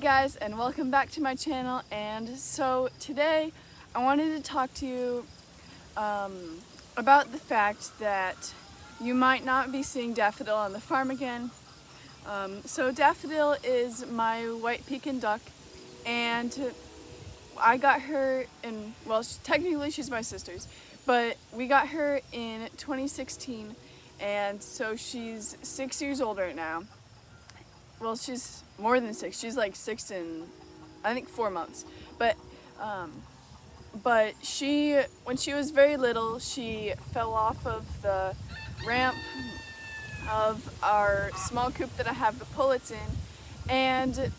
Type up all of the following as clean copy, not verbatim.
guys, and welcome back to my channel. And so today I wanted to talk to you about the fact that you might not be seeing Daffodil on the farm again. So Daffodil is my white pekin duck, and I got her in, well, technically she's my sister's, but we got her in 2016, and so she's 6 years old right now. Well, she's more than 6. She's like 6 and I think 4 months. But she, when she was very little, she fell off of the ramp of our small coop that I have the pullets in, and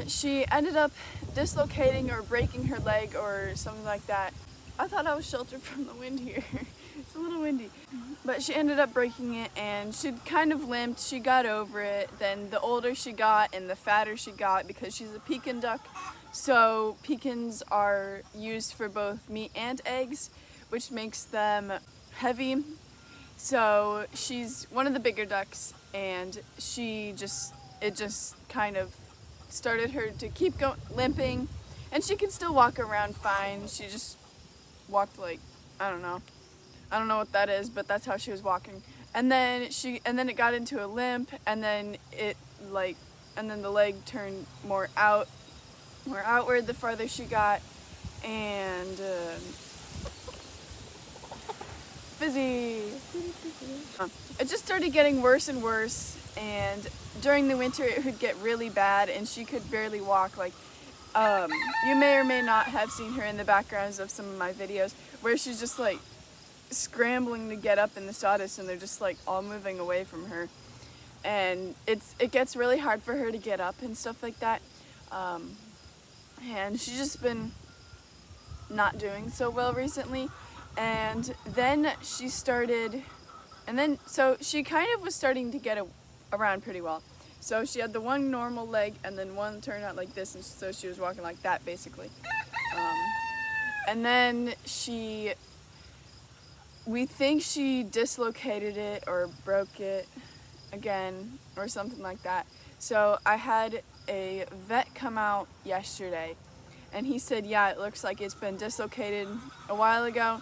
she ended up dislocating or breaking her leg or something like that. I thought I was sheltered from the wind here. It's a little windy. But she ended up breaking it, and she kind of limped. She got over it. Then the older she got and the fatter she got, because she's a pekin duck, so pekins are used for both meat and eggs, which makes them heavy. So she's one of the bigger ducks, and it just kind of started her to keep limping, and she can still walk around fine. She just walked like, I don't know what that is, but that's how she was walking. And then it got into a limp, and then the leg turned more outward the farther she got, and fizzy. It just started getting worse and worse, and during the winter it would get really bad, and she could barely walk. Like, you may or may not have seen her in the backgrounds of some of my videos, where she's just like scrambling to get up in the sawdust, and they're just like all moving away from her, and it gets really hard for her to get up and stuff like that, and she's just been not doing so well recently. And then so she kind of was starting to get around pretty well. So she had the one normal leg, and then one turned out like this, and so she was walking like that basically. And then we think she dislocated it or broke it again or something like that. So I had a vet come out yesterday, and he said, yeah, it looks like it's been dislocated a while ago,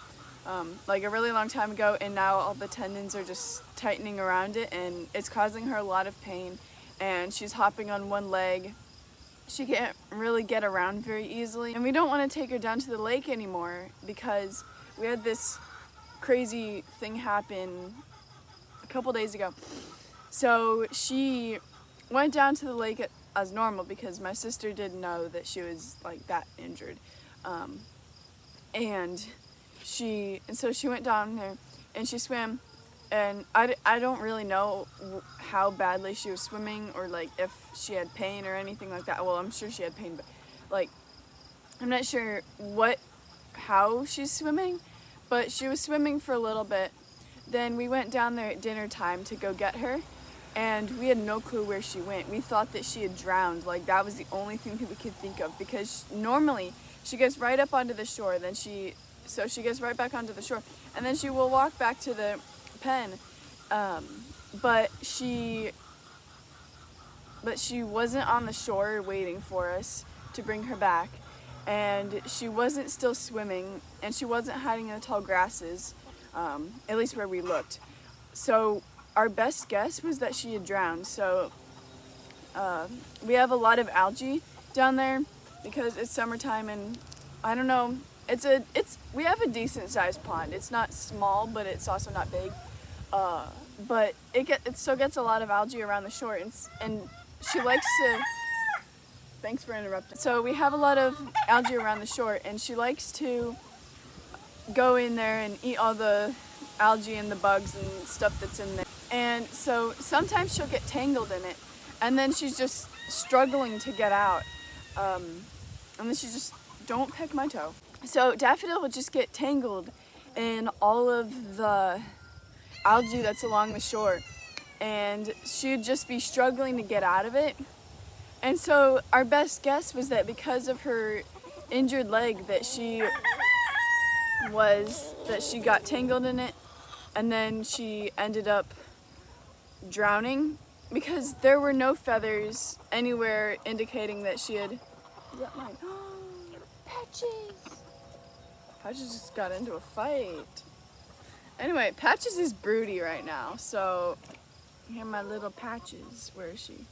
like a really long time ago, and now all the tendons are just tightening around it, and it's causing her a lot of pain, and she's hopping on one leg. She can't really get around very easily, and we don't want to take her down to the lake anymore because we had this crazy thing happen a couple days ago. So she went down to the lake as normal, because my sister didn't know that she was like that injured, and so she went down there and she swam, and I don't really know how badly she was swimming, or like if she had pain or anything like that. Well, I'm sure she had pain, but like I'm not sure how she's swimming, but she was swimming for a little bit. Then we went down there at dinner time to go get her, and we had no clue where she went. We thought that she had drowned. Like, that was the only thing that we could think of, because normally she gets right up onto the shore, so she gets right back onto the shore, and then she will walk back to the pen, but she wasn't on the shore waiting for us to bring her back, and she wasn't still swimming, and she wasn't hiding in the tall grasses, at least where we looked. So our best guess was that she had drowned. So we have a lot of algae down there because it's summertime, and I don't know, we have a decent sized pond. It's not small, but it's also not big, but it still gets a lot of algae around the shore, and she likes to, thanks for interrupting. So we have a lot of algae around the shore, and she likes to go in there and eat all the algae and the bugs and stuff that's in there. And so sometimes she'll get tangled in it, and then she's just struggling to get out. And then she's just, don't peck my toe. So Daffodil would just get tangled in all of the algae that's along the shore, and she'd just be struggling to get out of it. And so our best guess was that because of her injured leg, that she got tangled in it, and then she ended up drowning, because there were no feathers anywhere indicating that she had. Is that mine? Patches! Patches just got into a fight. Anyway, Patches is broody right now, so here are my little Patches. Where is she?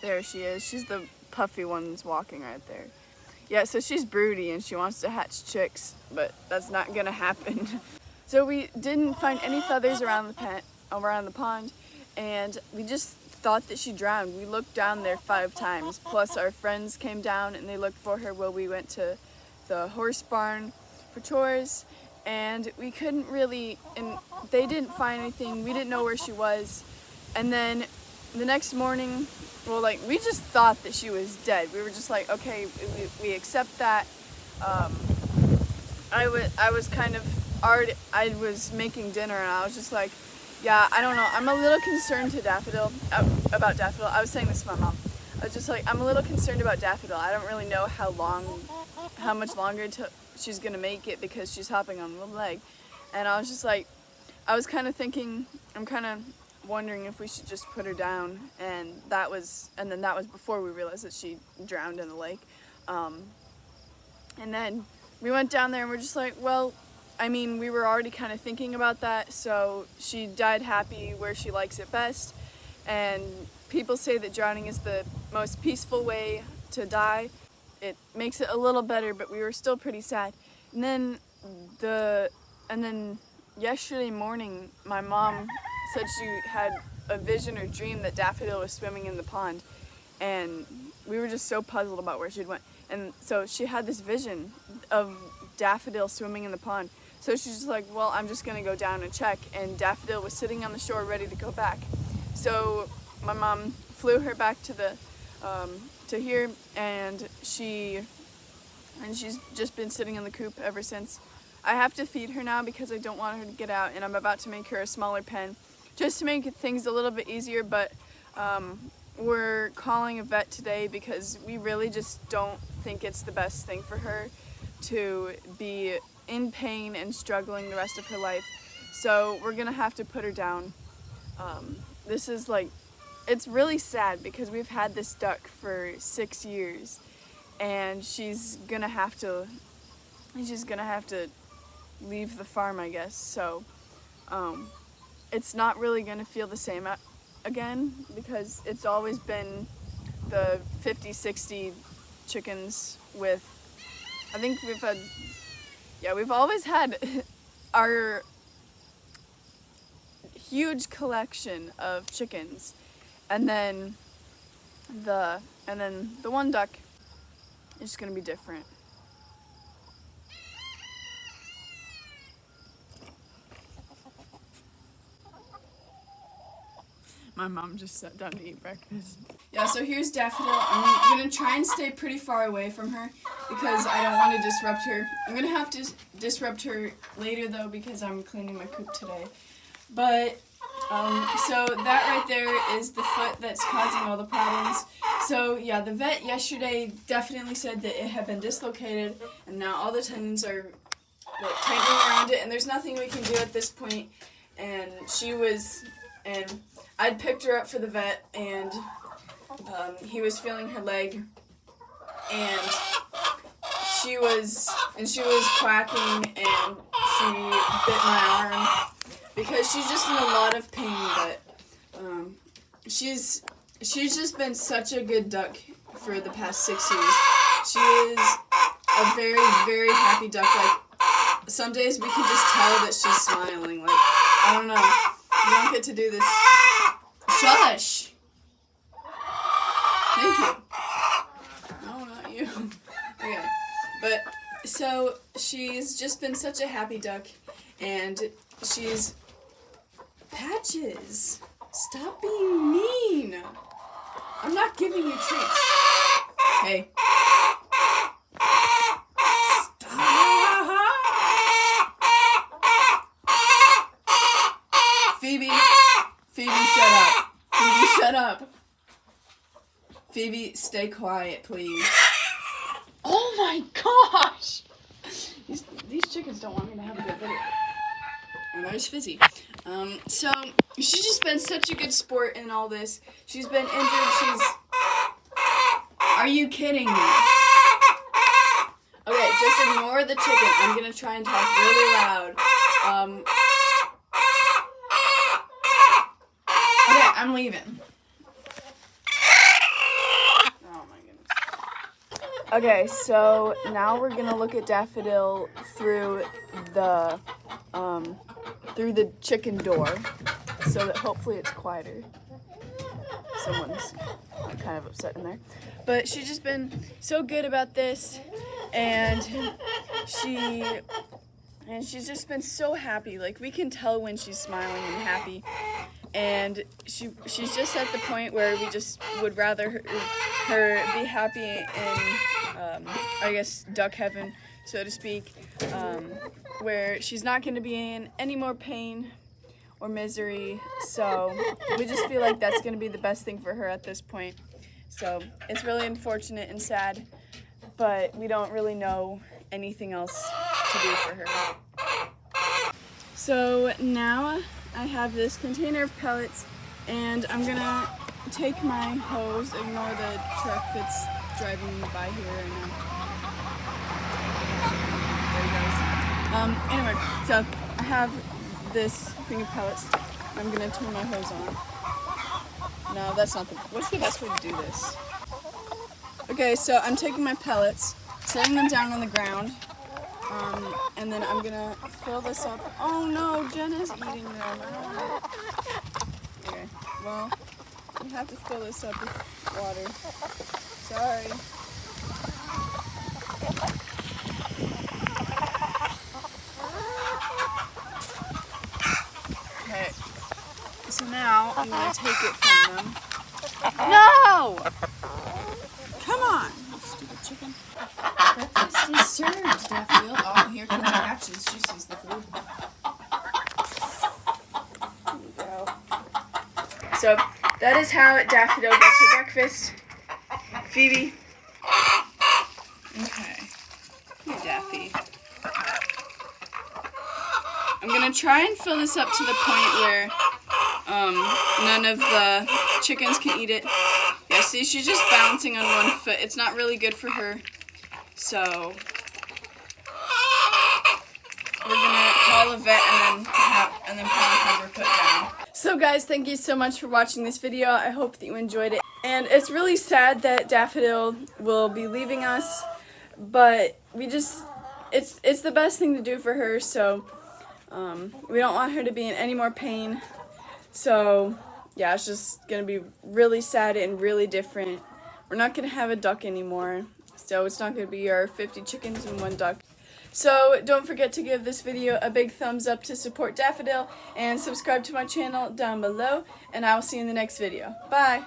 There she is. She's the puffy one that's walking right there. Yeah, so she's broody and she wants to hatch chicks, but that's not gonna happen. So we didn't find any feathers around the pond, and we just thought that she drowned. We looked down there 5 times, plus our friends came down and they looked for her while we went to the horse barn for chores, and we couldn't really, and they didn't find anything. We didn't know where she was. And then the next morning, well, like, we just thought that she was dead. We were just like, okay, we accept that. I was kind of already, I was making dinner and I was just like, yeah, I don't know. I'm a little concerned about Daffodil. I was saying this to my mom. I was just like, I'm a little concerned about Daffodil. I don't really know how much longer she's gonna make it because she's hopping on one leg. And I was just like, I was kind of thinking, I'm kind of wondering if we should just put her down. And then that was before we realized that she drowned in the lake. And then we went down there and we're just like, well, I mean, we were already kind of thinking about that, so she died happy where she likes it best. And people say that drowning is the most peaceful way to die. It makes it a little better, but we were still pretty sad. And then yesterday morning, my mom said she had a vision or dream that Daffodil was swimming in the pond, and we were just so puzzled about where she'd went. And so she had this vision of Daffodil swimming in the pond. So she's just like, well, I'm just gonna go down and check. And Daffodil was sitting on the shore ready to go back. So my mom flew her back to here, and she's just been sitting in the coop ever since. I have to feed her now because I don't want her to get out, and I'm about to make her a smaller pen just to make things a little bit easier. But we're calling a vet today because we really just don't think it's the best thing for her to be in pain and struggling the rest of her life. So we're gonna have to put her down. This is like, it's really sad because we've had this duck for 6 years, and she's gonna have to leave the farm, I guess. So it's not really gonna feel the same again because it's always been the 50-60 chickens with, I think we've always had our huge collection of chickens, and then the one duck is just gonna be different. My mom just sat down to eat breakfast. Yeah, so here's Daffodil. I'm gonna try and stay pretty far away from her because I don't want to disrupt her. I'm gonna have to disrupt her later though because I'm cleaning my coop today. But, so that right there is the foot that's causing all the problems. So yeah, the vet yesterday definitely said that it had been dislocated, and now all the tendons are like tightening around it, and there's nothing we can do at this point. And I'd picked her up for the vet, and he was feeling her leg, and she was quacking, and she bit my arm because she's just in a lot of pain. But she's just been such a good duck for the past 6 years. She is a very, very happy duck. Like, some days we can just tell that she's smiling. Like, I don't know. You don't get to do this. Shush! Thank you. No, not you. Okay. But, so, she's just been such a happy duck, and she's... Patches! Stop being mean! I'm not giving you treats. Hey. Stop! Phoebe, shut up. Phoebe, shut up. Phoebe, stay quiet, please. Oh my gosh! These chickens don't want me to have a good video. And there's Fizzy. So she's just been such a good sport in all this. She's been injured. Are you kidding me? Okay, just ignore the chicken. I'm gonna try and talk really loud. Okay, I'm leaving. Oh my goodness. Okay, so now we're gonna look at Daffodil through the chicken door, so that hopefully it's quieter. Someone's kind of upset in there, but she's just been so good about this, and she's just been so happy. Like, we can tell when she's smiling and happy, and she's just at the point where we just would rather her be happy in I guess duck heaven, so to speak, where she's not going to be in any more pain or misery. So we just feel like that's going to be the best thing for her at this point. So it's really unfortunate and sad, but we don't really know anything else to do for her. So now I have this container of pellets, and I'm gonna take my hose. Ignore the truck that's driving by here right now. There he goes. Anyway, so I have this thing of pellets. I'm gonna turn my hose on. No, that's not what's the best way to do this? Okay, so I'm taking my pellets, setting them down on the ground, and then I'm gonna fill this up. Oh no, Jenna's eating them. Okay, well, we have to fill this up with water. Sorry. Okay, so now I'm gonna take it from them. No! Come on, you stupid chicken. Breakfast is served, Daffodil. Oh, here comes Patches. She sees the food. There you go. So that is how Daffodil gets her breakfast. Phoebe. Okay. Here, Daffy. I'm gonna try and fill this up to the point where none of the chickens can eat it. Yeah, see, she's just balancing on one foot. It's not really good for her. So we're gonna call a vet and then probably have her put down. So guys, thank you so much for watching this video. I hope that you enjoyed it. And it's really sad that Daffodil will be leaving us, but it's the best thing to do for her. So we don't want her to be in any more pain. So yeah, it's just gonna be really sad and really different. We're not gonna have a duck anymore. So it's not going to be our 50 chickens and 1 duck. So don't forget to give this video a big thumbs up to support Daffodil, and subscribe to my channel down below, and I will see you in the next video. Bye!